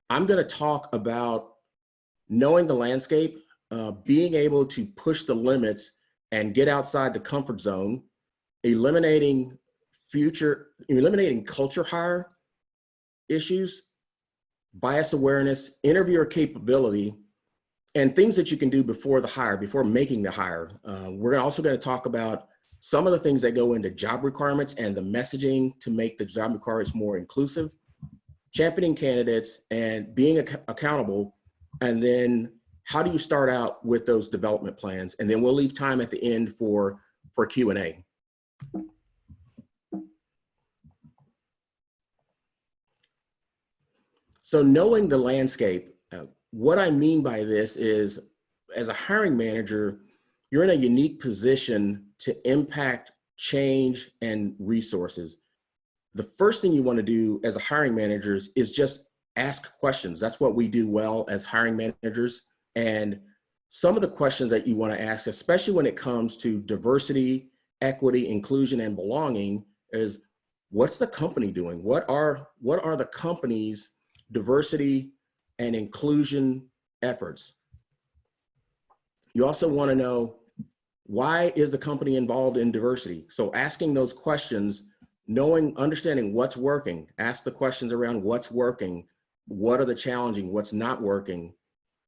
I'm going to talk about knowing the landscape, being able to push the limits and get outside the comfort zone, eliminating culture hire issues, bias awareness, interviewer capability, and things that you can do before the hire, before making the hire. We're also going to talk about some of the things that go into job requirements and the messaging to make the job requirements more inclusive, championing candidates and being accountable, and then how do you start out with those development plans? And then we'll leave time at the end for Q&A. So knowing the landscape, what I mean by this is, as a hiring manager, you're in a unique position to impact change and resources. The first thing you want to do as a hiring manager is just ask questions. That's what we do well as hiring managers. And some of the questions that you want to ask, especially when it comes to diversity, equity, inclusion, and belonging, is what's the company doing? What are the company's diversity and inclusion efforts? You also want to know, why is the company involved in diversity? So asking those questions, understanding what's working, ask the questions around what's working, what are the challenging, what's not working,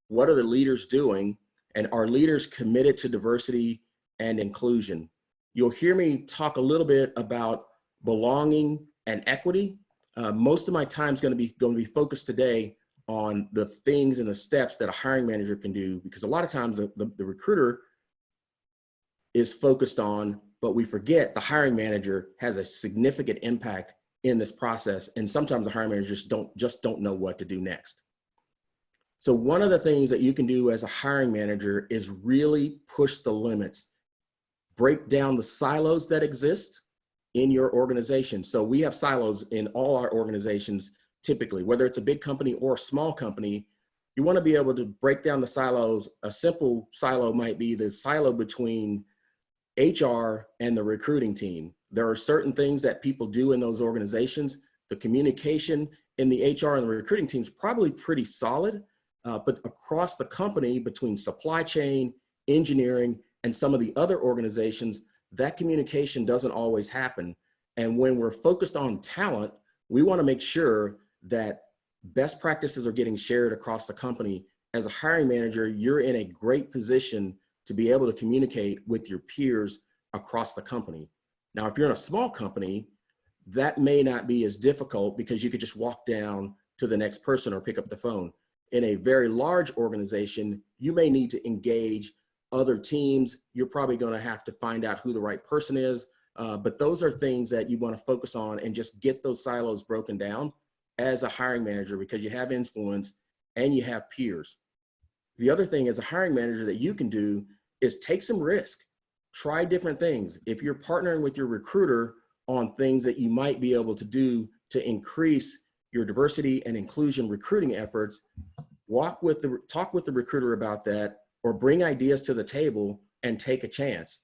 what are the leaders doing, and are leaders committed to diversity and inclusion? You'll hear me talk a little bit about belonging and equity. Most of my time is going to be focused today on the things and the steps that a hiring manager can do, because a lot of times the recruiter is focused on, but we forget the hiring manager has a significant impact in this process. And sometimes the hiring managers just don't know what to do next. So one of the things that you can do as a hiring manager is really push the limits, break down the silos that exist in your organization. So we have silos in all our organizations, typically, whether it's a big company or a small company. You want to be able to break down the silos. A simple silo might be the silo between HR and the recruiting team. There are certain things that people do in those organizations. The communication in the HR and the recruiting team is probably pretty solid, but across the company, between supply chain, engineering, and some of the other organizations, that communication doesn't always happen. And when we're focused on talent, we want to make sure that best practices are getting shared across the company. As a hiring manager, you're in a great position to be able to communicate with your peers across the company. Now, if you're in a small company, that may not be as difficult because you could just walk down to the next person or pick up the phone. In a very large organization, you may need to engage other teams. You're probably going to have to find out who the right person is. But those are things that you want to focus on and just get those silos broken down as a hiring manager, because you have influence and you have peers. The other thing as a hiring manager that you can do is take some risk, try different things. If you're partnering with your recruiter on things that you might be able to do to increase your diversity and inclusion recruiting efforts, talk with the recruiter about that, or bring ideas to the table and take a chance.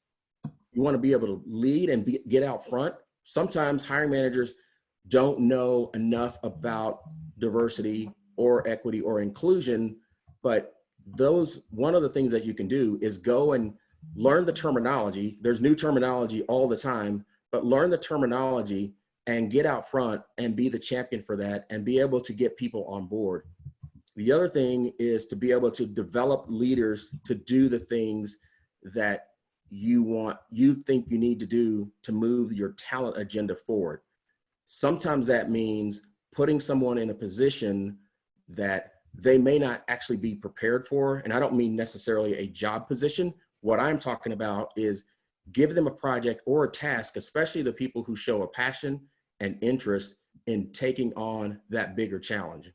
You want to be able to lead and get out front. Sometimes hiring managers don't know enough about diversity or equity or inclusion, but one of the things that you can do is go and learn the terminology. There's new terminology all the time, but learn the terminology and get out front and be the champion for that and be able to get people on board. The other thing is to be able to develop leaders to do the things that you think you need to do to move your talent agenda forward. Sometimes that means putting someone in a position that they may not actually be prepared for. And I don't mean necessarily a job position. What I'm talking about is give them a project or a task, especially the people who show a passion and interest in taking on that bigger challenge.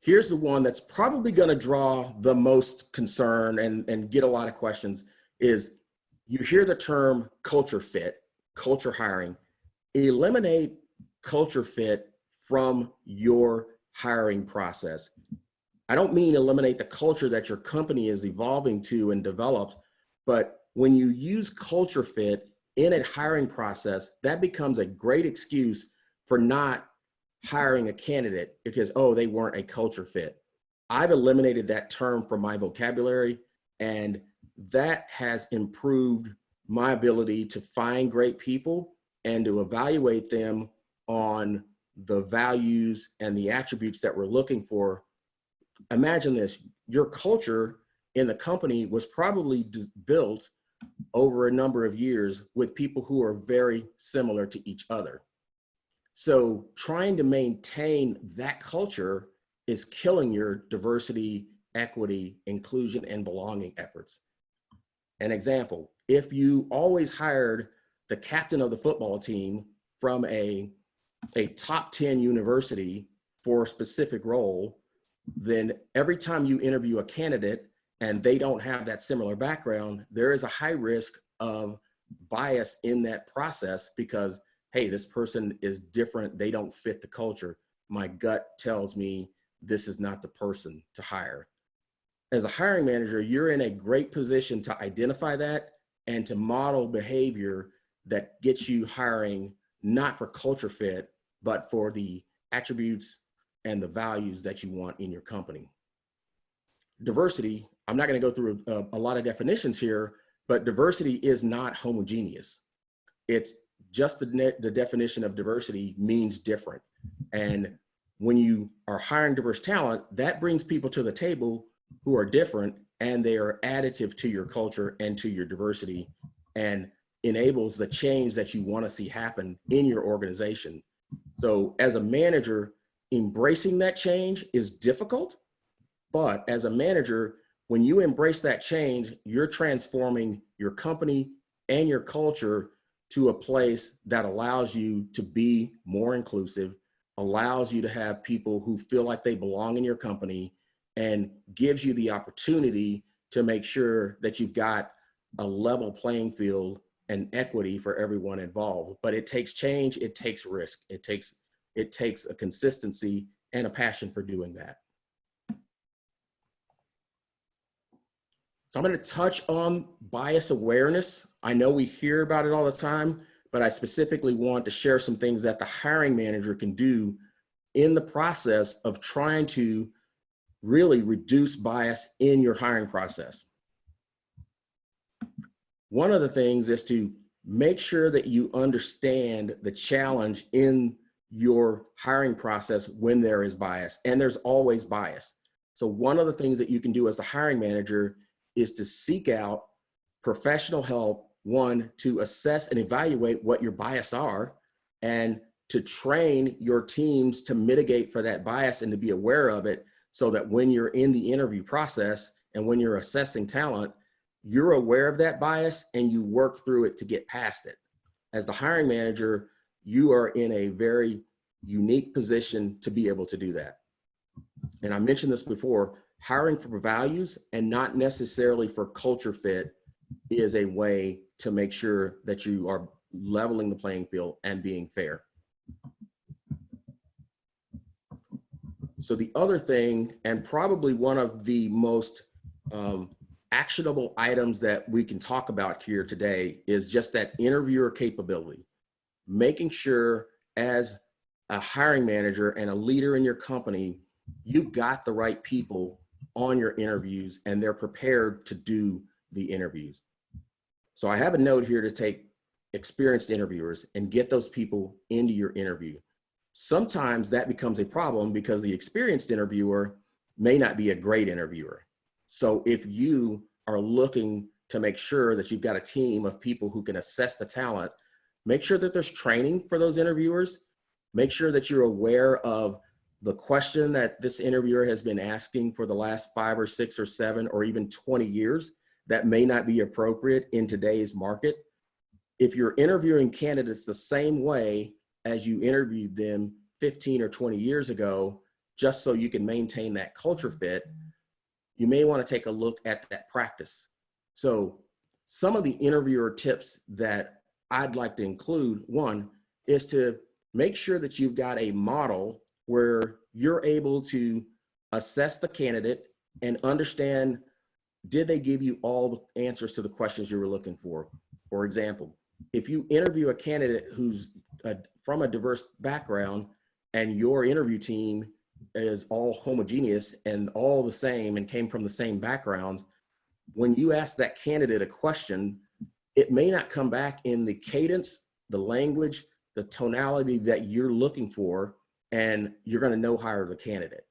Here's the one that's probably going to draw the most concern and get a lot of questions is, you hear the term culture fit, culture hiring. Eliminate culture fit from your hiring process. I don't mean eliminate the culture that your company is evolving to and develops, but when you use culture fit in a hiring process, that becomes a great excuse for not hiring a candidate because, oh, they weren't a culture fit. I've eliminated that term from my vocabulary, and that has improved my ability to find great people and to evaluate them on the values and the attributes that we're looking for. Imagine this, your culture in the company was probably built over a number of years with people who are very similar to each other. So trying to maintain that culture is killing your diversity, equity, inclusion, and belonging efforts. An example, if you always hired the captain of the football team from a top 10 university for a specific role, then every time you interview a candidate and they don't have that similar background, there is a high risk of bias in that process because, hey, this person is different. They don't fit the culture. My gut tells me this is not the person to hire. As a hiring manager, you're in a great position to identify that and to model behavior that gets you hiring not for culture fit, but for the attributes and the values that you want in your company. Diversity, I'm not going to go through a lot of definitions here, but diversity is not homogeneous. It's just the definition of diversity means different. And when you are hiring diverse talent, that brings people to the table who are different, and they are additive to your culture and to your diversity, and enables the change that you want to see happen in your organization. So as a manager, embracing that change is difficult, but as a manager, when you embrace that change, you're transforming your company and your culture to a place that allows you to be more inclusive, allows you to have people who feel like they belong in your company, and gives you the opportunity to make sure that you've got a level playing field and equity for everyone involved. But it takes change, it takes risk, it takes a consistency and a passion for doing that. So I'm going to touch on bias awareness. I know we hear about it all the time, but I specifically want to share some things that the hiring manager can do in the process of trying to really reduce bias in your hiring process. One of the things is to make sure that you understand the challenge in your hiring process when there is bias, and there's always bias. So one of the things that you can do as a hiring manager is to seek out professional help, one, to assess and evaluate what your bias are, and to train your teams to mitigate for that bias and to be aware of it, so that when you're in the interview process and when you're assessing talent, you're aware of that bias and you work through it to get past it. As the hiring manager, you are in a very unique position to be able to do that. And I mentioned this before, hiring for values and not necessarily for culture fit is a way to make sure that you are leveling the playing field and being fair. So the other thing, and probably one of the most actionable items that we can talk about here today, is just that interviewer capability. Making sure as a hiring manager and a leader in your company, you've got the right people on your interviews and they're prepared to do the interviews. So I have a note here to take experienced interviewers and get those people into your interview. Sometimes that becomes a problem because the experienced interviewer may not be a great interviewer. So if you are looking to make sure that you've got a team of people who can assess the talent, make sure that there's training for those interviewers. Make sure that you're aware of the question that this interviewer has been asking for the last 5 or 6 or 7 or even 20 years that may not be appropriate in today's market. If you're interviewing candidates the same way as you interviewed them 15 or 20 years ago, just so you can maintain that culture fit, you may want to take a look at that practice. So some of the interviewer tips that I'd like to include, one, is to make sure that you've got a model where you're able to assess the candidate and understand, did they give you all the answers to the questions you were looking for? For example, if you interview a candidate who's from a diverse background, and your interview team is all homogeneous and all the same and came from the same backgrounds, when you ask that candidate a question, it may not come back in the cadence, the language, the tonality that you're looking for, and you're going to no hire the candidate.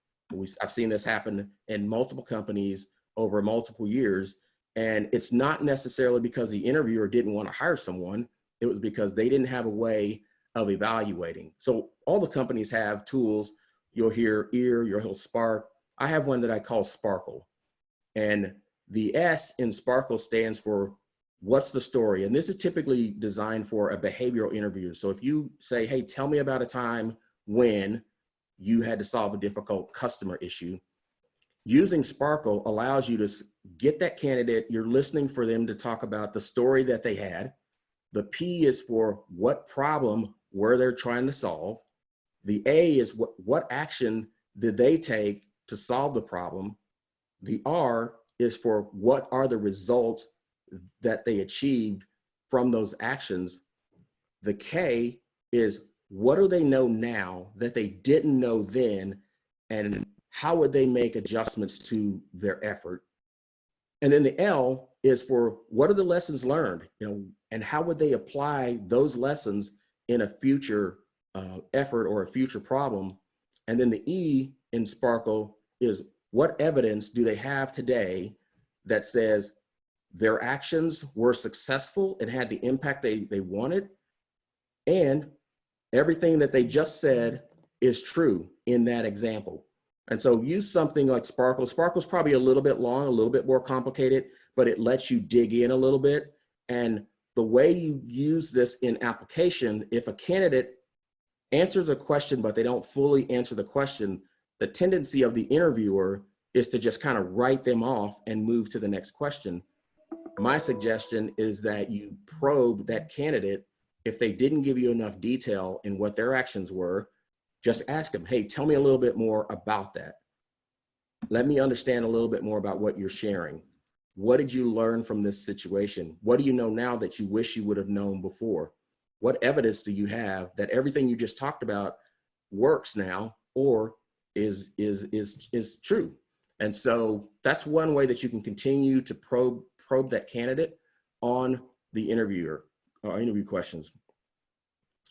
I've seen this happen in multiple companies over multiple years, and it's not necessarily because the interviewer didn't want to hire someone. It was because they didn't have a way of evaluating. So all the companies have tools. You'll hear EAR, you'll hear Spark. I have one that I call Sparkle. And the S in Sparkle stands for what's the story? And this is typically designed for a behavioral interview. So if you say, hey, tell me about a time when you had to solve a difficult customer issue, using Sparkle allows you to get that candidate, you're listening for them to talk about the story that they had. The P is for what problem were they trying to solve. The A is what action did they take to solve the problem. The R is for what are the results that they achieved from those actions. The K is what do they know now that they didn't know then, and how would they make adjustments to their effort? And then the L is for what are the lessons learned, and how would they apply those lessons in a future effort or a future problem? And then the E in Sparkle is what evidence do they have today that says their actions were successful and had the impact they wanted, and everything that they just said is true in that example. And so use something like Sparkle. Sparkle's probably a little bit long, a little bit more complicated, but it lets you dig in a little bit. And the way you use this in application, if a candidate answers a question, but they don't fully answer the question, the tendency of the interviewer is to just kind of write them off and move to the next question. My suggestion is that you probe that candidate. If they didn't give you enough detail in what their actions were, just ask them, hey, tell me a little bit more about that. Let me understand a little bit more about what you're sharing. What did you learn from this situation? What do you know now that you wish you would have known before? What evidence do you have that everything you just talked about works now or is true? And so that's one way that you can continue to probe that candidate on the interviewer or interview questions.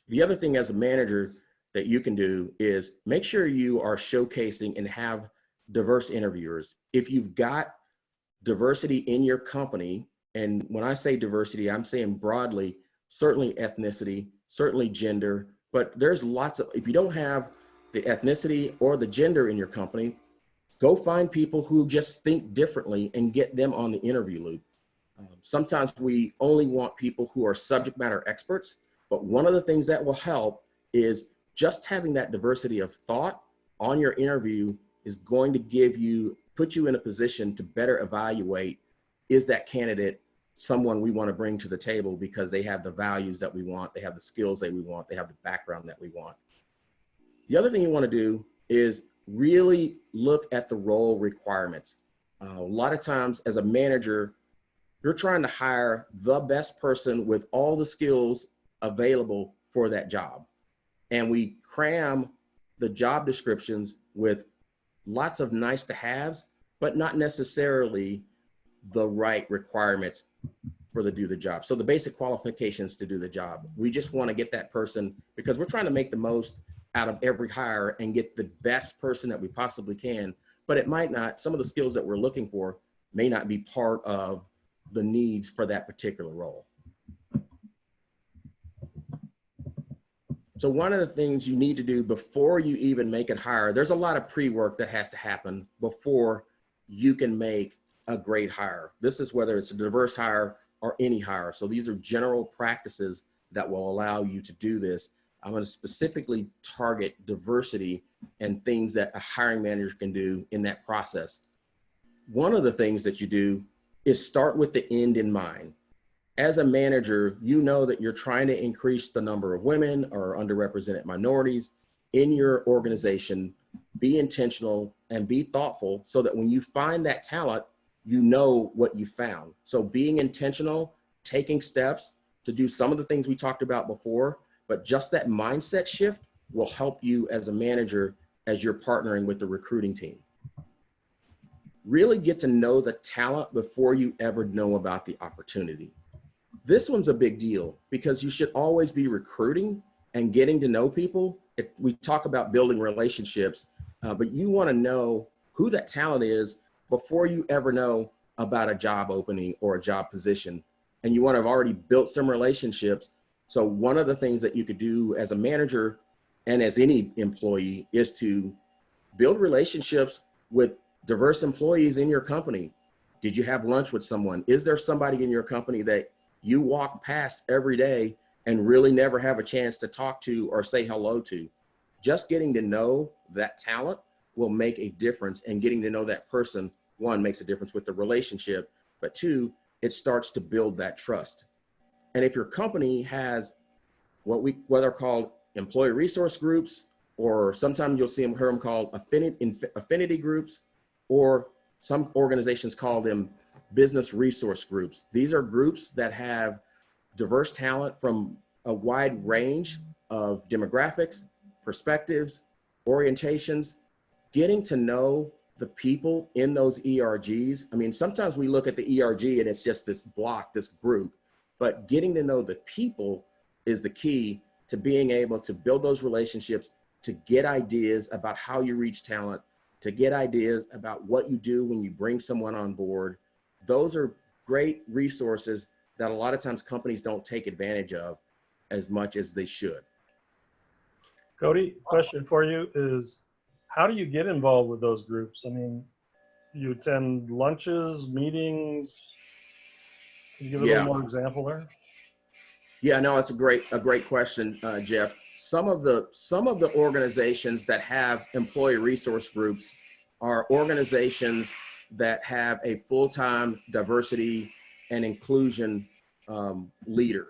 The other thing as a manager that you can do is make sure you are showcasing and have diverse interviewers. If you've got diversity in your company, and when I say diversity, I'm saying broadly, certainly ethnicity, certainly gender, but there's lots of, if you don't have the ethnicity or the gender in your company, go find people who just think differently and get them on the interview loop. Sometimes we only want people who are subject matter experts, but one of the things that will help is just having that diversity of thought on your interview is going to put you in a position to better evaluate, is that candidate someone we want to bring to the table because they have the values that we want, they have the skills that we want, they have the background that we want. The other thing you want to do is really look at the role requirements. A lot of times as a manager, you're trying to hire the best person with all the skills available for that job. And we cram the job descriptions with lots of nice to haves, but not necessarily the right requirements to do the job. So the basic qualifications to do the job. We just want to get that person because we're trying to make the most out of every hire and get the best person that we possibly can, but it might not, some of the skills that we're looking for may not be part of the needs for that particular role. So one of the things you need to do before you even make it hire, there's a lot of pre-work that has to happen before you can make a great hire. This is whether it's a diverse hire or any hire. So these are general practices that will allow you to do this. I'm going to specifically target diversity and things that a hiring manager can do in that process. One of the things that you do is start with the end in mind. As a manager, you know that you're trying to increase the number of women or underrepresented minorities in your organization. Be intentional and be thoughtful so that when you find that talent, you know what you found. So being intentional, taking steps to do some of the things we talked about before, but just that mindset shift will help you as a manager as you're partnering with the recruiting team. Really get to know the talent before you ever know about the opportunity. This one's a big deal because you should always be recruiting and getting to know people. We talk about building relationships, but you want to know who that talent is before you ever know about a job opening or a job position. And you want to have already built some relationships. So one of the things that you could do as a manager and as any employee is to build relationships with diverse employees in your company. Did you have lunch with someone? Is there somebody in your company that you walk past every day and really never have a chance to talk to or say hello to? Just getting to know that talent will make a difference, and getting to know that person, one, makes a difference with the relationship, but two, it starts to build that trust. And if your company has what are called employee resource groups, or sometimes you'll see them, hear them called affinity groups, or some organizations call them business resource groups. These are groups that have diverse talent from a wide range of demographics, perspectives, orientations. Getting to know the people in those ERGs. I mean, sometimes we look at the ERG and it's just this block, this group, but getting to know the people is the key to being able to build those relationships, to get ideas about how you reach talent, to get ideas about what you do when you bring someone on board. Those are great resources that a lot of times companies don't take advantage of as much as they should. Cody, question for you is, how do you get involved with those groups? I mean, you attend lunches, meetings? Can you give a little more example there? Yeah, no, it's a great question, Jeff. Some of the organizations that have employee resource groups are organizations that have a full-time diversity and inclusion leader,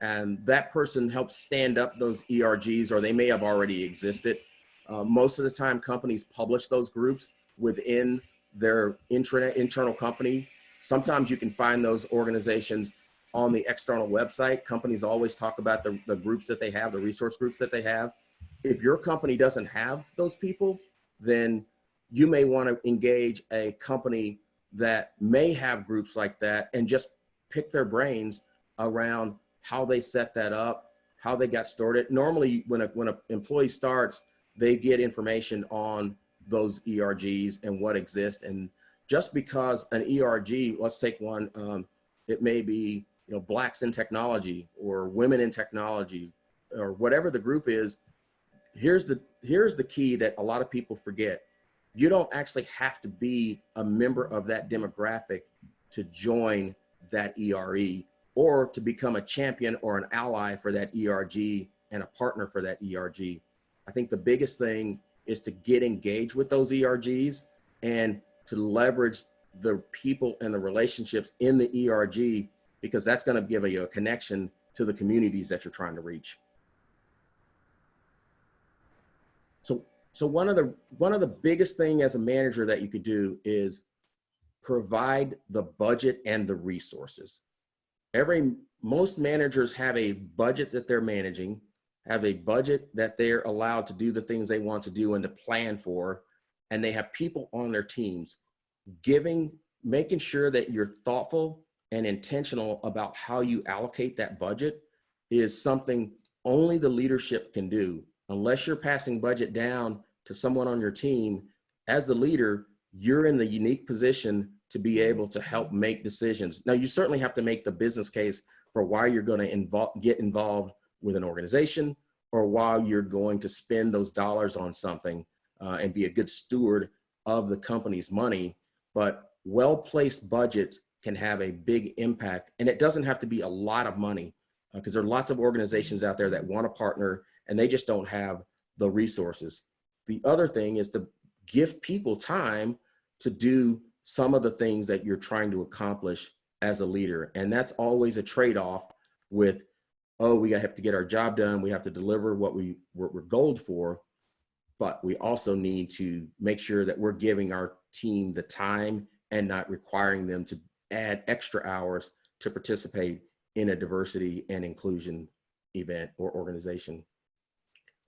and that person helps stand up those ERGs, or they may have already existed. Most of the time, companies publish those groups within their internal company. Sometimes you can find those organizations on the external website. Companies always talk about the groups that they have, the resource groups that they have. If your company doesn't have those people, then you may want to engage a company that may have groups like that and just pick their brains around how they set that up, how they got started. Normally, when an employee starts, they get information on those ERGs and what exists. And just because an ERG, let's take one, it may be, you know, Blacks in technology or women in technology or whatever the group is. Here's the key that a lot of people forget. You don't actually have to be a member of that demographic to join that ERE or to become a champion or an ally for that ERG and a partner for that ERG. I think the biggest thing is to get engaged with those ERGs and to leverage the people and the relationships in the ERG, because that's going to give you a connection to the communities that you're trying to reach. So one of the biggest thing as a manager that you could do is provide the budget and the resources. Most managers have a budget that they're managing, have a budget that they're allowed to do the things they want to do and to plan for, and they have people on their teams. Making sure that you're thoughtful and intentional about how you allocate that budget is something only the leadership can do. Unless you're passing budget down to someone on your team, as the leader, you're in the unique position to be able to help make decisions. Now, you certainly have to make the business case for why you're going to get involved with an organization, or why you're going to spend those dollars on something and be a good steward of the company's money. But well-placed budget can have a big impact, and it doesn't have to be a lot of money, because there are lots of organizations out there that want to partner and they just don't have the resources. The other thing is to give people time to do some of the things that you're trying to accomplish as a leader. And that's always a trade-off with, oh, we have to get our job done, we have to deliver what we're goaled for, but we also need to make sure that we're giving our team the time and not requiring them to add extra hours to participate in a diversity and inclusion event or organization.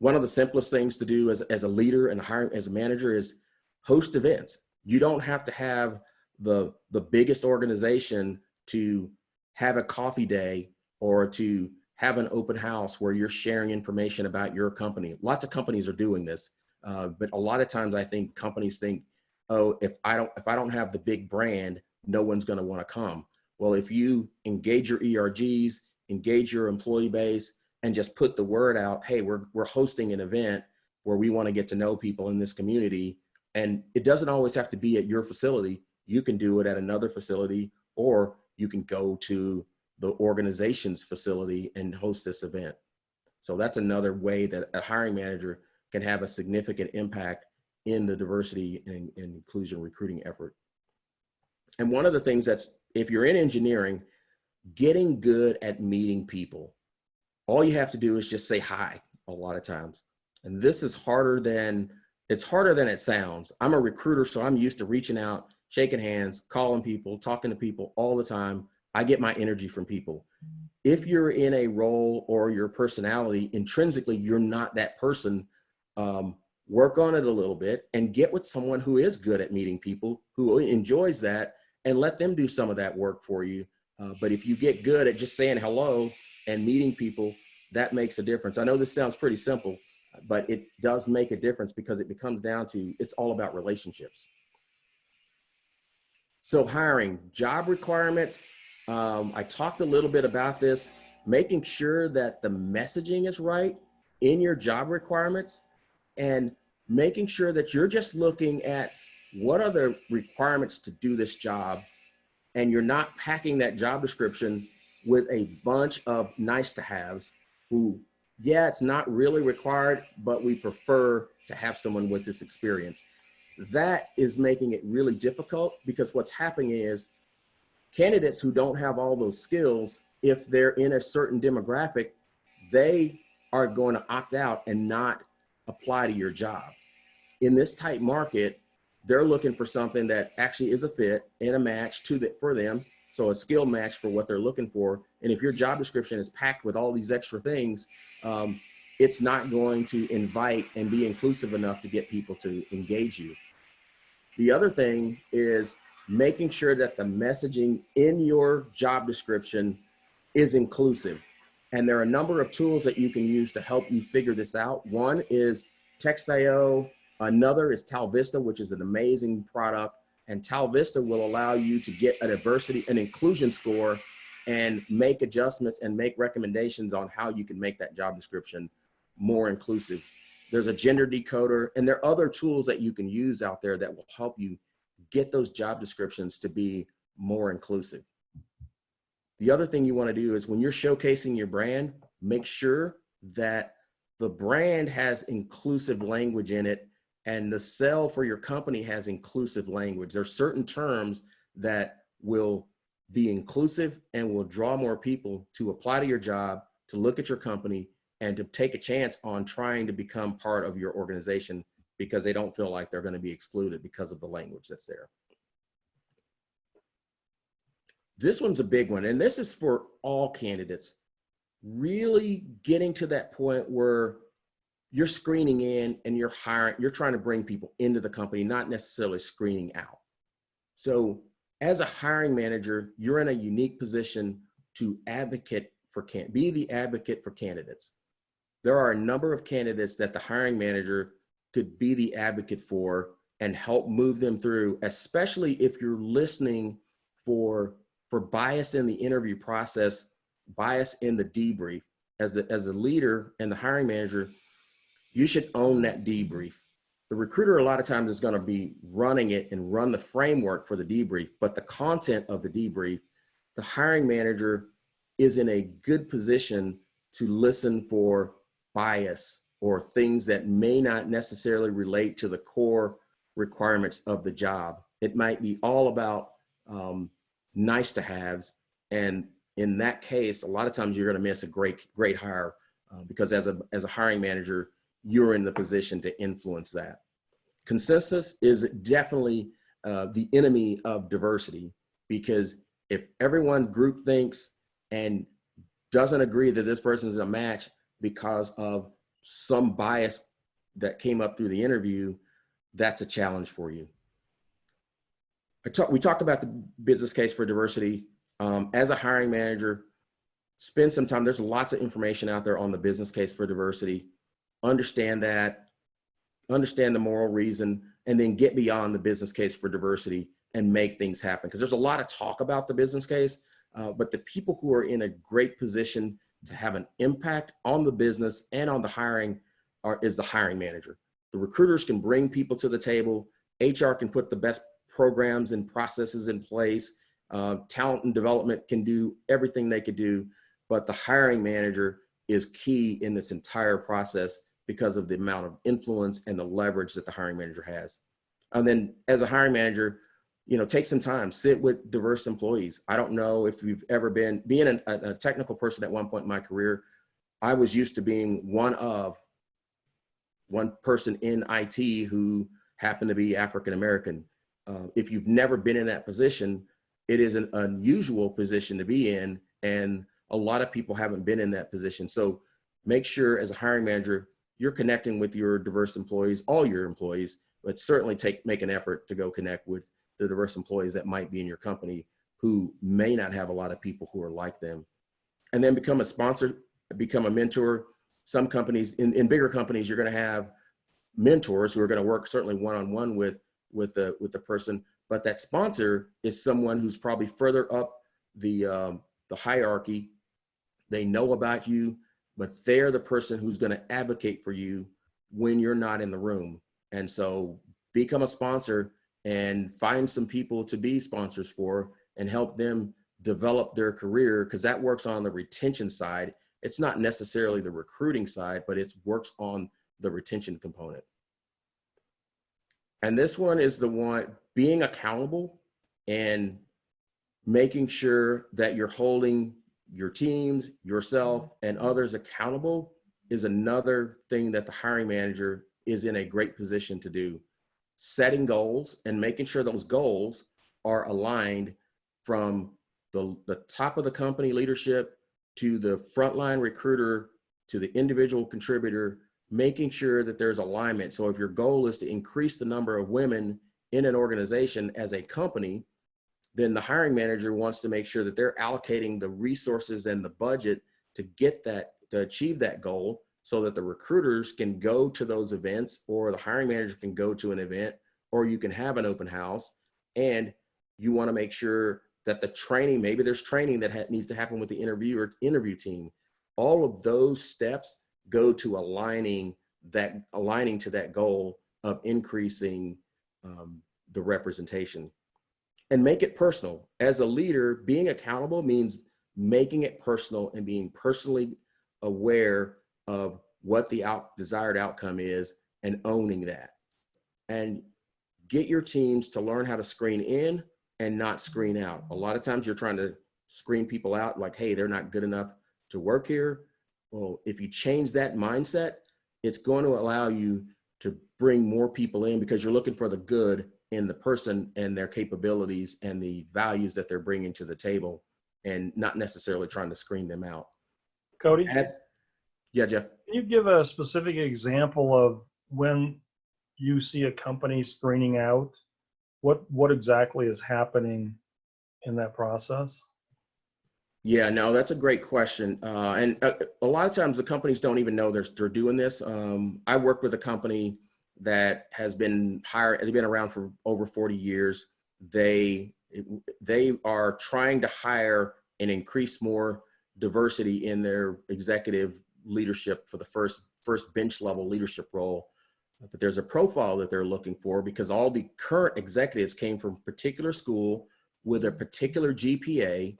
One of the simplest things to do as a leader and as a manager is host events. You don't have to have the biggest organization to have a coffee day or to have an open house where you're sharing information about your company. Lots of companies are doing this, but a lot of times I think companies think, oh, if I don't have the big brand, no one's going to want to come. Well, if you engage your ERGs, engage your employee base, and just put the word out, hey, we're hosting an event where we want to get to know people in this community. And it doesn't always have to be at your facility. You can do it at another facility, or you can go to the organization's facility and host this event. So that's another way that a hiring manager can have a significant impact in the diversity and inclusion recruiting effort. And one of the things that's, if you're in engineering, getting good at meeting people. All you have to do is just say hi a lot of times. And this is harder than it sounds. I'm a recruiter, so I'm used to reaching out, shaking hands, calling people, talking to people all the time. I get my energy from people. If you're in a role or your personality, intrinsically, you're not that person, work on it a little bit and get with someone who is good at meeting people, who enjoys that, and let them do some of that work for you. But if you get good at just saying hello and meeting people, that makes a difference. I know this sounds pretty simple, but it does make a difference because it becomes down to, it's all about relationships. So hiring, job requirements. I talked a little bit about this, making sure that the messaging is right in your job requirements and making sure that you're just looking at what are the requirements to do this job, and you're not packing that job description with a bunch of nice to haves who, yeah, it's not really required, but we prefer to have someone with this experience. That is making it really difficult, because what's happening is candidates who don't have all those skills, if they're in a certain demographic, they are going to opt out and not apply to your job. In this tight market, they're looking for something that actually is a fit and a match for them. So a skill match for what they're looking for. And if your job description is packed with all these extra things, it's not going to invite and be inclusive enough to get people to engage you. The other thing is making sure that the messaging in your job description is inclusive. And there are a number of tools that you can use to help you figure this out. One is Text.io. Another is TalVista, which is an amazing product. And TalVista will allow you to get a diversity and inclusion score and make adjustments and make recommendations on how you can make that job description more inclusive. There's a gender decoder, and there are other tools that you can use out there that will help you get those job descriptions to be more inclusive. The other thing you want to do is when you're showcasing your brand, make sure that the brand has inclusive language in it, and the sell for your company has inclusive language. There are certain terms that will be inclusive and will draw more people to apply to your job, to look at your company, and to take a chance on trying to become part of your organization because they don't feel like they're going to be excluded because of the language that's there. This one's a big one, and this is for all candidates. Really getting to that point where you're screening in and you're hiring, you're trying to bring people into the company, not necessarily screening out. So as a hiring manager, you're in a unique position to be the advocate for candidates. There are a number of candidates that the hiring manager could be the advocate for and help move them through, especially if you're listening for bias in the interview process, bias in the debrief. As the leader and the hiring manager, you should own that debrief. The recruiter a lot of times is going to be running it and run the framework for the debrief, but the content of the debrief, the hiring manager is in a good position to listen for bias or things that may not necessarily relate to the core requirements of the job. It might be all about nice to haves. And in that case, a lot of times you're going to miss a great hire because as a hiring manager, you're in the position to influence that. Consensus is definitely the enemy of diversity, because if everyone group thinks and doesn't agree that this person is a match because of some bias that came up through the interview, that's a challenge for you. We talked about the business case for diversity. As a hiring manager, spend some time. There's lots of information out there on the business case for diversity. Understand that, understand the moral reason, and then get beyond the business case for diversity and make things happen. Because there's a lot of talk about the business case, but the people who are in a great position to have an impact on the business and on the hiring is the hiring manager. The recruiters can bring people to the table. HR can put the best programs and processes in place. Talent and development can do everything they could do, but the hiring manager is key in this entire process because of the amount of influence and the leverage that the hiring manager has. And then as a hiring manager, take some time, sit with diverse employees. I don't know if you've ever being a technical person at one point in my career, I was used to being one person in IT who happened to be African-American. If you've never been in that position, it is an unusual position to be in, and a lot of people haven't been in that position. So make sure as a hiring manager, you're connecting with your diverse employees, all your employees, but certainly make an effort to go connect with the diverse employees that might be in your company who may not have a lot of people who are like them. And then become a sponsor, become a mentor. Some companies, in bigger companies, you're going to have mentors who are going to work certainly one-on-one with the person, but that sponsor is someone who's probably further up the hierarchy. They know about you, but they're the person who's going to advocate for you when you're not in the room. And so become a sponsor and find some people to be sponsors for and help them develop their career, because that works on the retention side. It's not necessarily the recruiting side, but it works on the retention component. And this one is the one, being accountable and making sure that you're holding your teams, yourself, and others accountable is another thing that the hiring manager is in a great position to do. Setting goals and making sure those goals are aligned from the top of the company leadership to the frontline recruiter to the individual contributor, making sure that there's alignment. So if your goal is to increase the number of women in an organization as a company, then the hiring manager wants to make sure that they're allocating the resources and the budget to get that, to achieve that goal, so that the recruiters can go to those events, or the hiring manager can go to an event, or you can have an open house. And you want to make sure that the training, maybe there's training that needs to happen with the interview team. All of those steps go to aligning to that goal of increasing the representation. And make it personal. As a leader, being accountable means making it personal and being personally aware of what the desired outcome is and owning that. And get your teams to learn how to screen in and not screen out. A lot of times you're trying to screen people out like, hey, they're not good enough to work here. Well, if you change that mindset, it's going to allow you to bring more people in, because you're looking for the good in the person and their capabilities and the values that they're bringing to the table, and not necessarily trying to screen them out. Cody? Yeah, Jeff. Can you give a specific example of when you see a company screening out? What exactly is happening in that process? Yeah, no, that's a great question. And a lot of times the companies don't even know they're doing this. I work with a company that has been they've been around for over 40 years. They are trying to hire and increase more diversity in their executive leadership for the first bench level leadership role. But there's a profile that they're looking for, because all the current executives came from a particular school with a particular GPA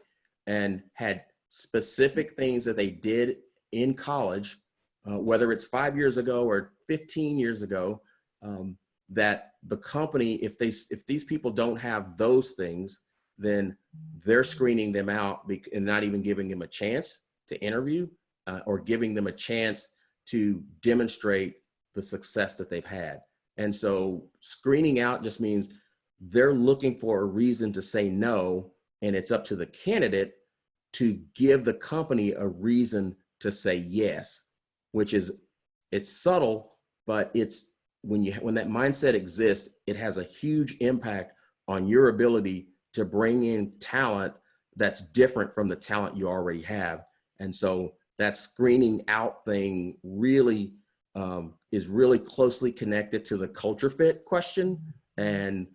and had specific things that they did in college, whether it's 5 years ago or 15 years ago, that the company, if these people don't have those things, then they're screening them out and not even giving them a chance to interview or giving them a chance to demonstrate the success that they've had. And so screening out just means they're looking for a reason to say no, and it's up to the candidate to give the company a reason to say yes, which is it's subtle, but it's when that mindset exists, it has a huge impact on your ability to bring in talent that's different from the talent you already have. And so that screening out thing really is really closely connected to the culture fit question, and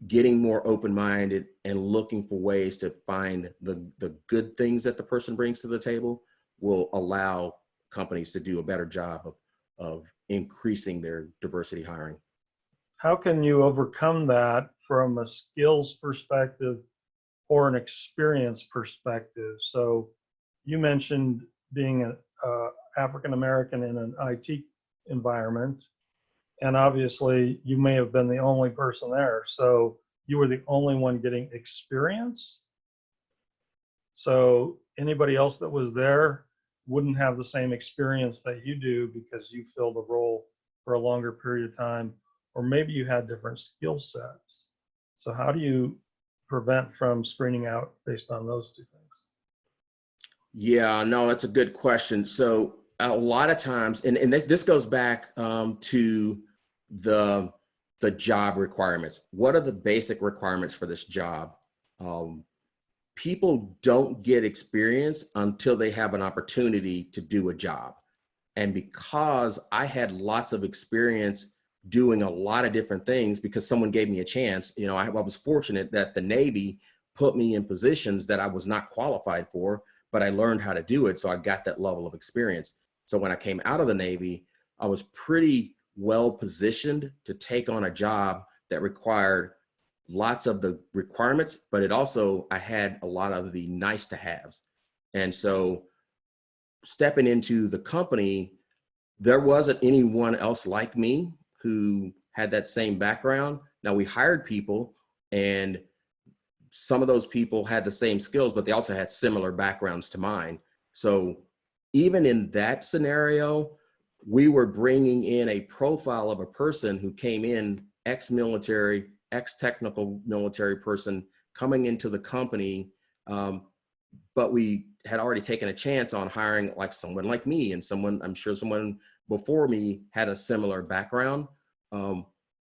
getting more open-minded and looking for ways to find the good things that the person brings to the table will allow companies to do a better job of increasing their diversity hiring. How can you overcome that from a skills perspective or an experience perspective? So you mentioned being an African American in an IT environment, and obviously you may have been the only person there. So you were the only one getting experience. So anybody else that was there wouldn't have the same experience that you do because you filled a role for a longer period of time, or maybe you had different skill sets. So how do you prevent from screening out based on those two things? Yeah, no, that's a good question. So a lot of times, and this goes back to the job requirements. What are the basic requirements for this job? People don't get experience until they have an opportunity to do a job. And because I had lots of experience doing a lot of different things because someone gave me a chance, I was fortunate that the Navy put me in positions that I was not qualified for, but I learned how to do it. So I got that level of experience. So when I came out of the Navy, I was pretty well positioned to take on a job that required lots of the requirements, but I had a lot of the nice to haves. And so stepping into the company, there wasn't anyone else like me who had that same background. Now we hired people, and some of those people had the same skills, but they also had similar backgrounds to mine. So even in that scenario, we were bringing in a profile of a person who came in ex-military, ex-technical military person coming into the company. But we had already taken a chance on hiring like someone like me, and I'm sure someone before me had a similar background.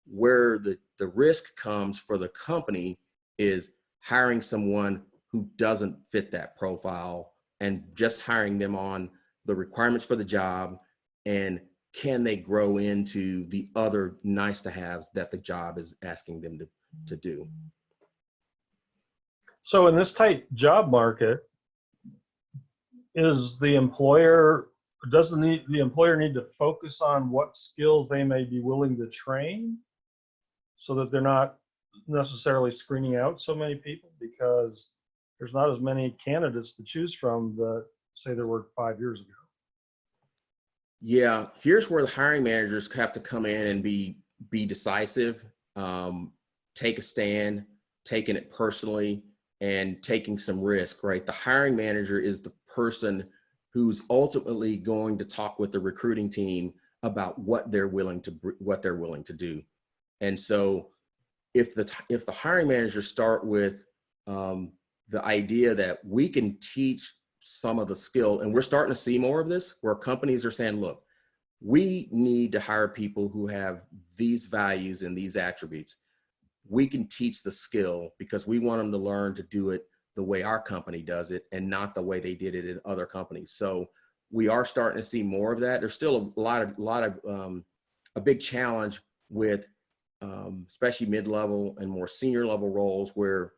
Where the risk comes for the company is hiring someone who doesn't fit that profile and just hiring them on the requirements for the job, and can they grow into the other nice to haves that the job is asking them to do. So in this tight job market, does the employer need to focus on what skills they may be willing to train so that they're not necessarily screening out so many people because there's not as many candidates to choose from that say there were 5 years ago? Yeah, here's where the hiring managers have to come in and be decisive, take a stand, taking it personally, and taking some risk, right? The hiring manager is the person who's ultimately going to talk with the recruiting team about what they're willing to do. And so if the hiring managers start with the idea that we can teach some of the skill, and we're starting to see more of this where companies are saying, look, we need to hire people who have these values and these attributes. We can teach the skill because we want them to learn to do it the way our company does it and not the way they did it in other companies. So we are starting to see more of that. There's still a big challenge with especially mid-level and more senior level roles where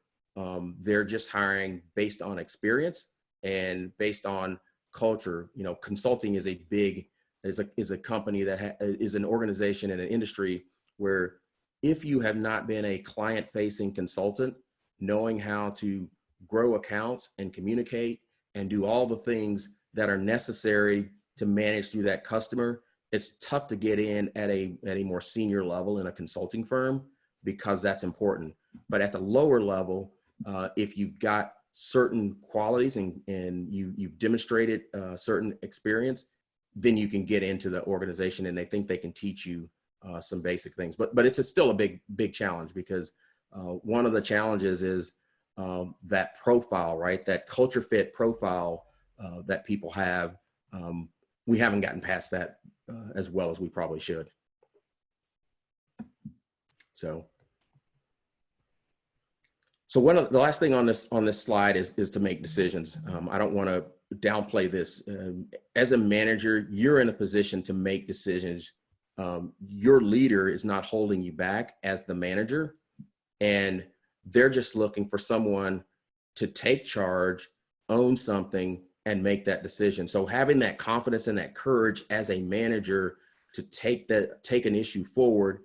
they're just hiring based on experience and based on culture. Consulting is a company that is an organization and an industry where if you have not been a client-facing consultant, knowing how to grow accounts and communicate and do all the things that are necessary to manage through that customer, it's tough to get in at a more senior level in a consulting firm because that's important. But at the lower level, if you've got certain qualities and you've demonstrated certain experience, then you can get into the organization and they think they can teach you some basic things. But it's still a big challenge because one of the challenges is that profile, right? That culture fit profile that people have. we haven't gotten past that as well as we probably should. So the last thing on this slide is to make decisions. I don't want to downplay this. As a manager, you're in a position to make decisions. Your leader is not holding you back as the manager, and they're just looking for someone to take charge, own something, and make that decision. So having that confidence and that courage as a manager to take an issue forward,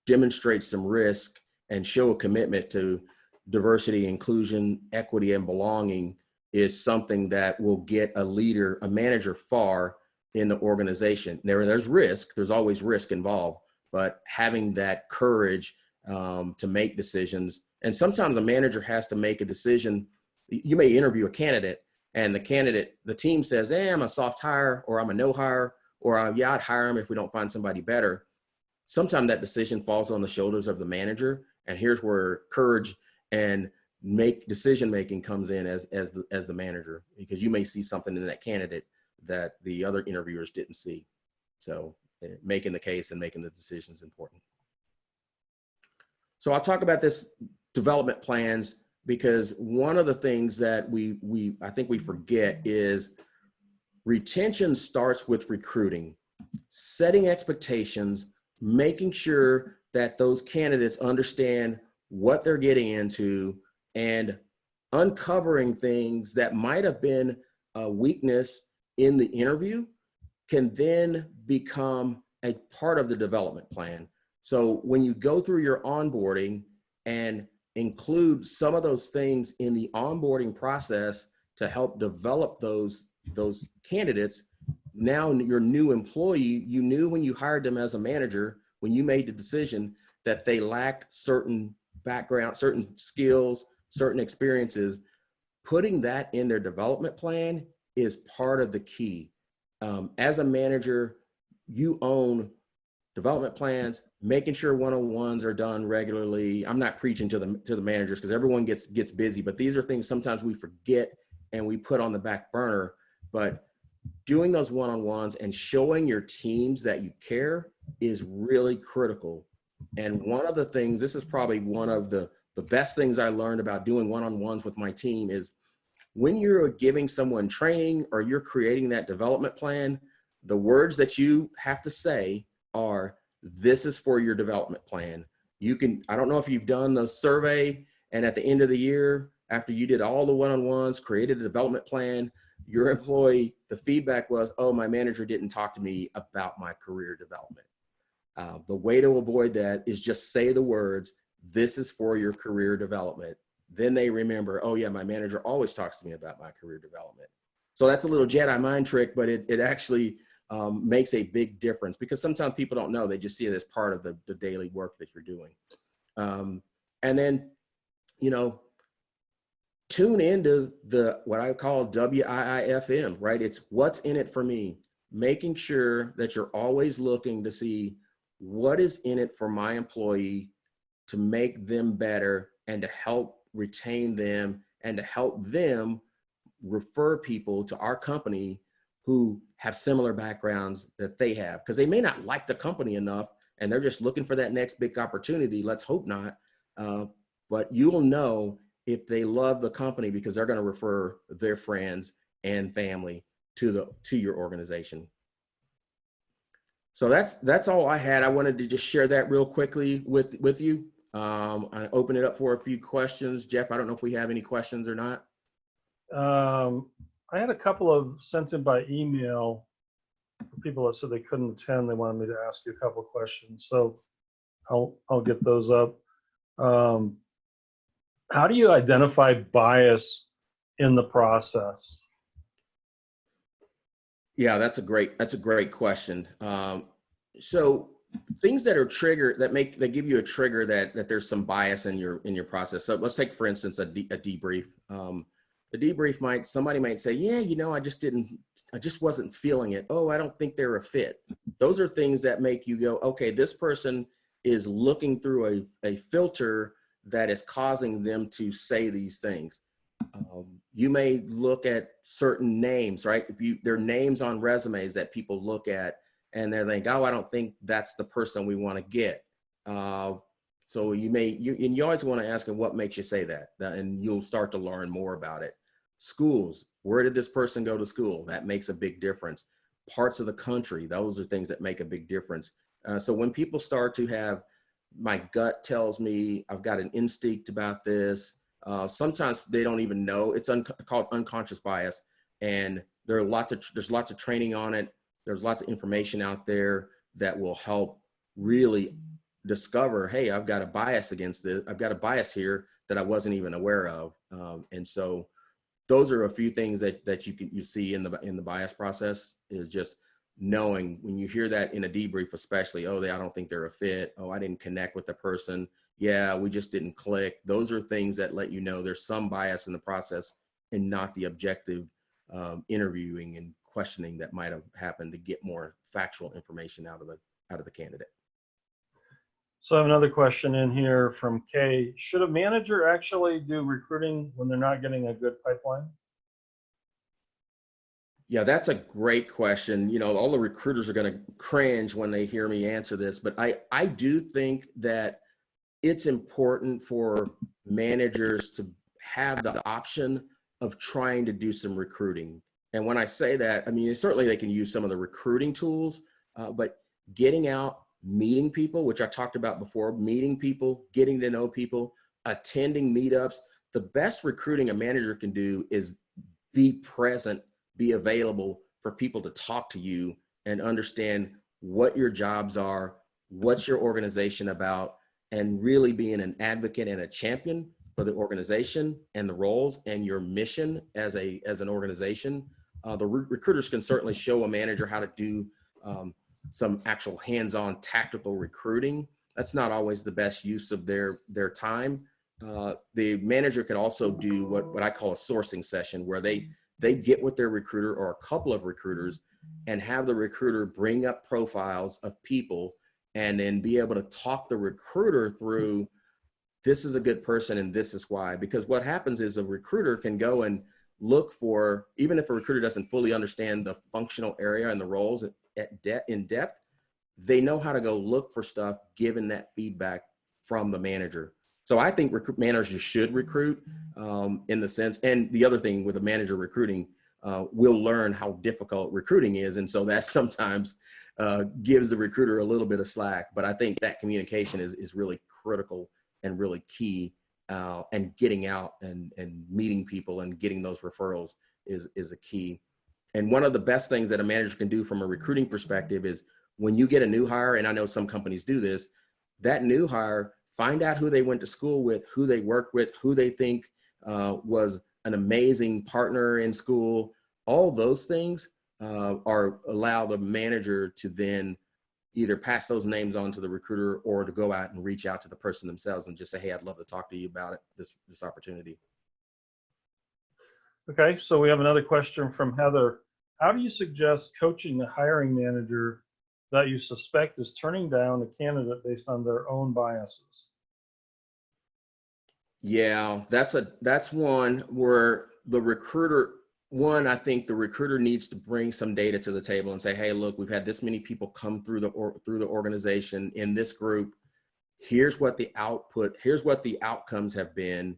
demonstrate some risk, and show a commitment to diversity, inclusion, equity, and belonging is something that will get a manager far in the organization. There's risk, there's always risk involved, but having that courage to make decisions. And sometimes a manager has to make a decision. You may interview a candidate and the team says, I'm a soft hire, or I'm a no hire, or I'd hire him if we don't find somebody better. Sometimes that decision falls on the shoulders of the manager. And here's where courage and decision-making comes in as the manager, because you may see something in that candidate that the other interviewers didn't see. So making the case and making the decision is important. So I'll talk about this development plans, because one of the things that I think we forget is retention starts with recruiting, setting expectations, making sure that those candidates understand what they're getting into, and uncovering things that might have been a weakness in the interview can then become a part of the development plan. So when you go through your onboarding and include some of those things in the onboarding process to help develop those candidates, now your new employee, you knew when you hired them as a manager, when you made the decision, that they lacked certain background, certain skills, certain experiences. Putting that in their development plan is part of the key. As a manager, you own development plans, making sure one-on-ones are done regularly. I'm not preaching to the managers, because everyone gets busy, but these are things sometimes we forget and we put on the back burner. But doing those one-on-ones and showing your teams that you care is really critical. And one of the things, this is probably one of the best things I learned about doing one-on-ones with my team, is when you're giving someone training or you're creating that development plan, the words that you have to say are, this is for your development plan. I don't know if you've done the survey, and at the end of the year, after you did all the one-on-ones, created a development plan, your employee, the feedback was, oh, my manager didn't talk to me about my career development. The way to avoid that is just say the words, this is for your career development. Then they remember, oh yeah, my manager always talks to me about my career development. So that's a little Jedi mind trick, but it actually makes a big difference, because sometimes people don't know, they just see it as part of the daily work that you're doing. And then, tune into what I call WIIFM, right? It's what's in it for me, making sure that you're always looking to see what is in it for my employee to make them better and to help retain them and to help them refer people to our company who have similar backgrounds that they have, because they may not like the company enough and they're just looking for that next big opportunity. Let's hope not. But you will know if they love the company, because they're going to refer their friends and family to your organization. So that's all I had. I wanted to just share that real quickly with you. I open it up for a few questions. Jeff, I don't know if we have any questions or not. I had a couple of sent in by email for people that said they couldn't attend. They wanted me to ask you a couple of questions, so I'll get those up. How do you identify bias in the process? Yeah, that's a great question. So things that are triggered, that give you a trigger that there's some bias in your process. So let's take, for instance, a debrief. The debrief somebody might say, yeah, I just wasn't feeling it. Oh, I don't think they're a fit. Those are things that make you go, okay, this person is looking through a filter that is causing them to say these things. You may look at certain names, right? There are names on resumes that people look at and they're like, oh, I don't think that's the person we want to get. So you always want to ask them what makes you say that, and you'll start to learn more about it. Schools, where did this person go to school? That makes a big difference. Parts of the country, those are things that make a big difference. So when people start to have, my gut tells me I've got an instinct about this. Sometimes they don't even know. It's called unconscious bias, and there's lots of training on it. There's lots of information out there that will help really discover, hey, I've got a bias against this. I've got a bias here that I wasn't even aware of. And so those are a few things that you see in the bias process, is just knowing when you hear that in a debrief, especially, oh, I don't think they're a fit. Oh, I didn't connect with the person. Yeah, we just didn't click. Those are things that let you know there's some bias in the process and not the objective interviewing and questioning that might have happened to get more factual information out of the candidate. So I have another question in here from Kay. Should a manager actually do recruiting when they're not getting a good pipeline? Yeah, that's a great question. You know, all the recruiters are going to cringe when they hear me answer this, but I do think that it's important for managers to have the option of trying to do some recruiting. And when I say that, I mean, certainly they can use some of the recruiting tools, but getting out, meeting people, which I talked about before, meeting people, getting to know people, attending meetups. The best recruiting a manager can do is be present, be available for people to talk to you and understand what your jobs are, what's your organization about, and really being an advocate and a champion for the organization and the roles and your mission as an organization. The recruiters can certainly show a manager how to do some actual hands-on tactical recruiting. That's not always the best use of their time. The manager could also do what I call a sourcing session, where they get with their recruiter or a couple of recruiters and have the recruiter bring up profiles of people and then be able to talk the recruiter through, this is a good person and this is why. Because what happens is a recruiter can go and look for, even if a recruiter doesn't fully understand the functional area and the roles in depth, they know how to go look for stuff given that feedback from the manager. So I think managers should recruit in the sense, and the other thing with a manager recruiting, we'll learn how difficult recruiting is. And so that sometimes gives the recruiter a little bit of slack. But I think that communication is really critical and really key, and getting out and meeting people and getting those referrals is a key. And one of the best things that a manager can do from a recruiting perspective is when you get a new hire, and I know some companies do this, that new hire, find out who they went to school with, who they worked with, who they think was an amazing partner in school. All those things allow the manager to then either pass those names on to the recruiter or to go out and reach out to the person themselves and just say, hey, I'd love to talk to you about it, this opportunity. Okay, so we have another question from Heather. How do you suggest coaching the hiring manager that you suspect is turning down a candidate based on their own biases? Yeah, that's one where the recruiter, I think the recruiter needs to bring some data to the table and say, hey, look, we've had this many people come through the organization in this group. Here's what the outcomes have been.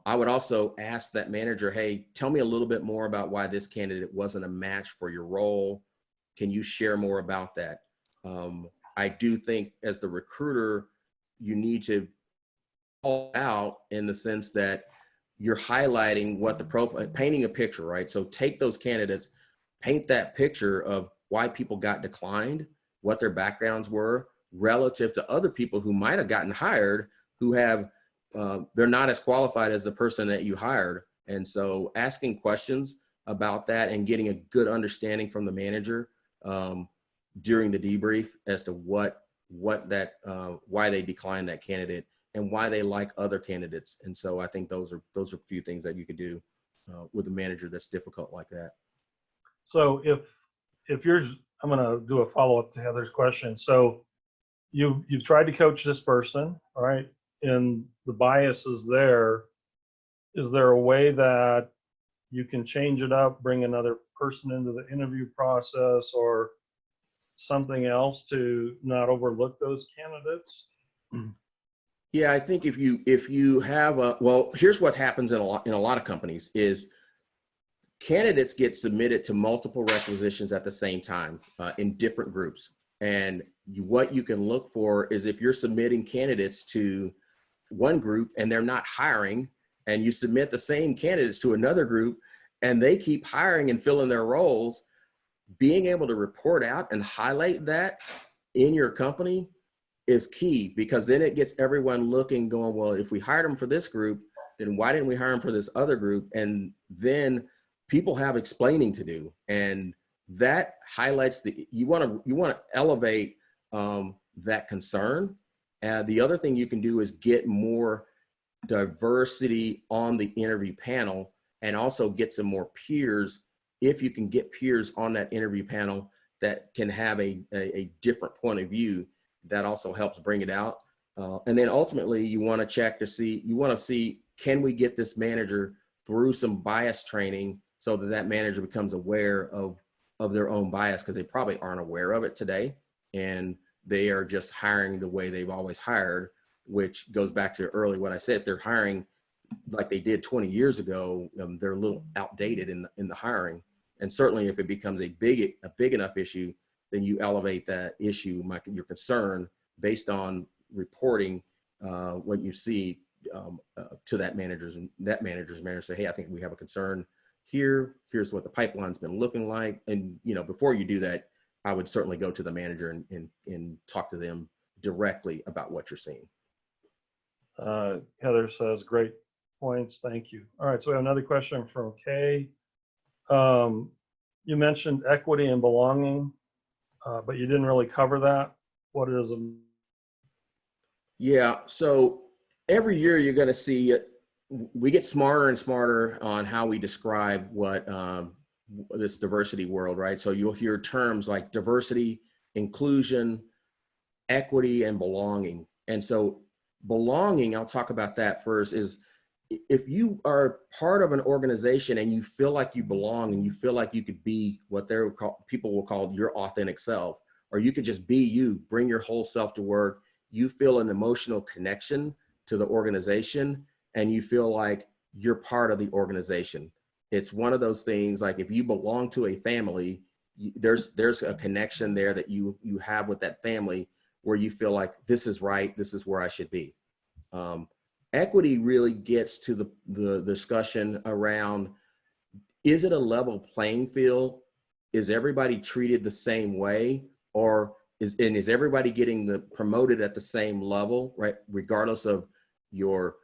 I would also ask that manager, hey, tell me a little bit more about why this candidate wasn't a match for your role. Can you share more about that? I do think as the recruiter, you need to call out in the sense that you're highlighting what the profile, painting a picture, right? So take those candidates, paint that picture of why people got declined, what their backgrounds were relative to other people who might have gotten hired, who have, they're not as qualified as the person that you hired. And so asking questions about that and getting a good understanding from the manager during the debrief as to why they declined that candidate and why they like other candidates. And so I think those are a few things that you could do with a manager that's difficult like that. So if you're, I'm going to do a follow-up to Heather's question. So you've tried to coach this person, all right, and the bias is there. is there a way that you can change it up, bring another person into the interview process or something else to not overlook those candidates? Yeah, I think if you have a, well, here's what happens in a lot of companies is candidates get submitted to multiple requisitions at the same time in different groups. And what you can look for is if you're submitting candidates to one group and they're not hiring, and you submit the same candidates to another group and they keep hiring and filling their roles, being able to report out and highlight that in your company is key, because then it gets everyone looking, going, well, if we hired them for this group, then why didn't we hire them for this other group? And then people have explaining to do, and that highlights you want to elevate that concern. And the other thing you can do is get more diversity on the interview panel, and also get some more peers. If you can get peers on that interview panel that can have a different point of view, that also helps bring it out. And then ultimately you want to check to see, can we get this manager through some bias training so that that manager becomes aware of their own bias, because they probably aren't aware of it today. And they are just hiring the way they've always hired, which goes back to early what I said. If they're hiring like they did 20 years ago, they're a little outdated in the hiring. And certainly if it becomes a big enough issue, then you elevate that issue, your concern, based on reporting what you see to that manager's manager. Say, hey, I think we have a concern here. Here's what the pipeline's been looking like. And before you do that, I would certainly go to the manager and talk to them directly about what you're seeing. Heather says, great points, thank you. All right, so we have another question from Kay. You mentioned equity and belonging, but you didn't really cover that. What is it? Yeah, so every year you're going to see we get smarter and smarter on how we describe what this diversity world, right? So you'll hear terms like diversity, inclusion, equity, and belonging. And so belonging, I'll talk about that first, is if you are part of an organization and you feel like you belong and you feel like you could be what people will call your authentic self, or you could just be you, bring your whole self to work, you feel an emotional connection to the organization, and you feel like you're part of the organization. It's one of those things, like if you belong to a family, there's a connection there that you have with that family, where you feel like this is right, this is where I should be. Equity really gets to the discussion around, is it a level playing field? Is everybody treated the same way? Or is everybody getting promoted at the same level, right? Regardless of your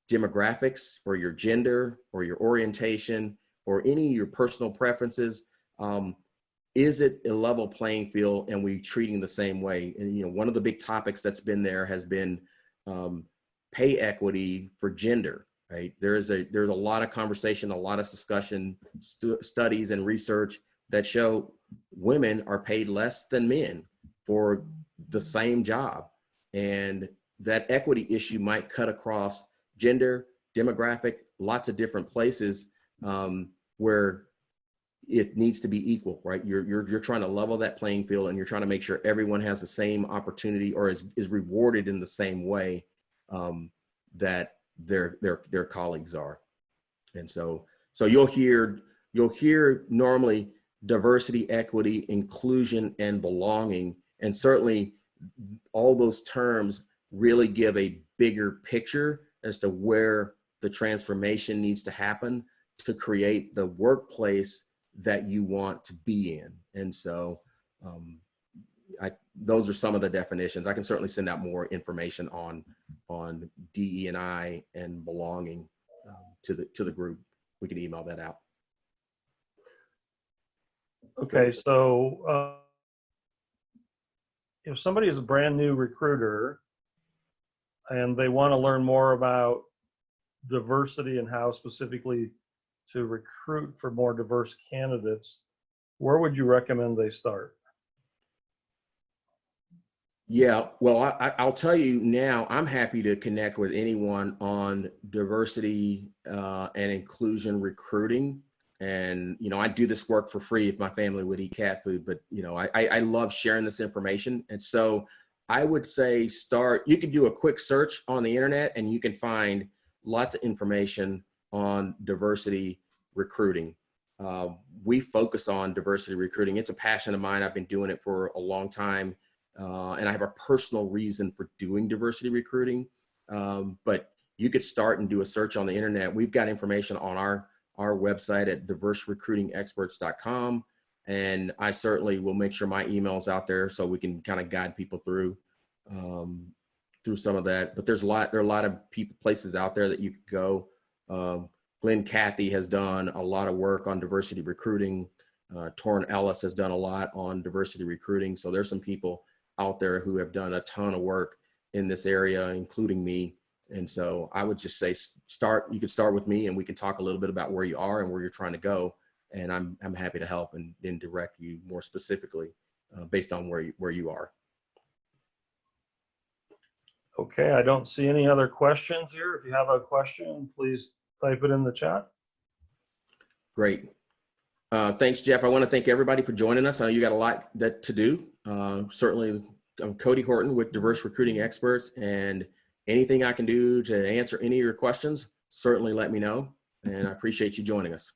demographics or your gender or your orientation or any of your personal preferences. Is it a level playing field, and we treating the same way? And one of the big topics that's been there has been pay equity for gender, right? There's a lot of conversation, a lot of discussion, studies and research that show women are paid less than men for the same job. And that equity issue might cut across gender, demographic, lots of different places where it needs to be equal, right? You're trying to level that playing field, and you're trying to make sure everyone has the same opportunity or is rewarded in the same way that their colleagues are. And so you'll hear normally diversity, equity, inclusion, and belonging. And certainly all those terms really give a bigger picture as to where the transformation needs to happen to create the workplace that you want to be in. And so those are some of the definitions. I can certainly send out more information on DE&I and belonging to the group. We can email that out. Okay, so if somebody is a brand new recruiter and they want to learn more about diversity and how specifically to recruit for more diverse candidates, where would you recommend they start? Yeah, well, I'll tell you now, I'm happy to connect with anyone on diversity and inclusion recruiting. And, you know, I do this work for free if my family would eat cat food, but, you know, I love sharing this information. And so I would say you could do a quick search on the internet and you can find lots of information on diversity recruiting. We focus on diversity recruiting. It's a passion of mine. I've been doing it for a long time. And I have a personal reason for doing diversity recruiting. But you could start and do a search on the internet. We've got information on our website at diverserecruitingexperts.com. And I certainly will make sure my email's out there so we can kind of guide people through some of that. But there are a lot of places out there that you could go. Glenn Cathy has done a lot of work on diversity recruiting. Torrin Ellis has done a lot on diversity recruiting. So there's some people out there who have done a ton of work in this area, including me. And so I would just say you could start with me and we can talk a little bit about where you are and where you're trying to go. And I'm happy to help and direct you more specifically based on where you are. Okay, I don't see any other questions here. If you have a question, please type it in the chat. Great. Thanks, Jeff. I want to thank everybody for joining us. I know you got a lot to do. Certainly, I'm Cody Horton with Diverse Recruiting Experts, and anything I can do to answer any of your questions, certainly let me know. And I appreciate you joining us.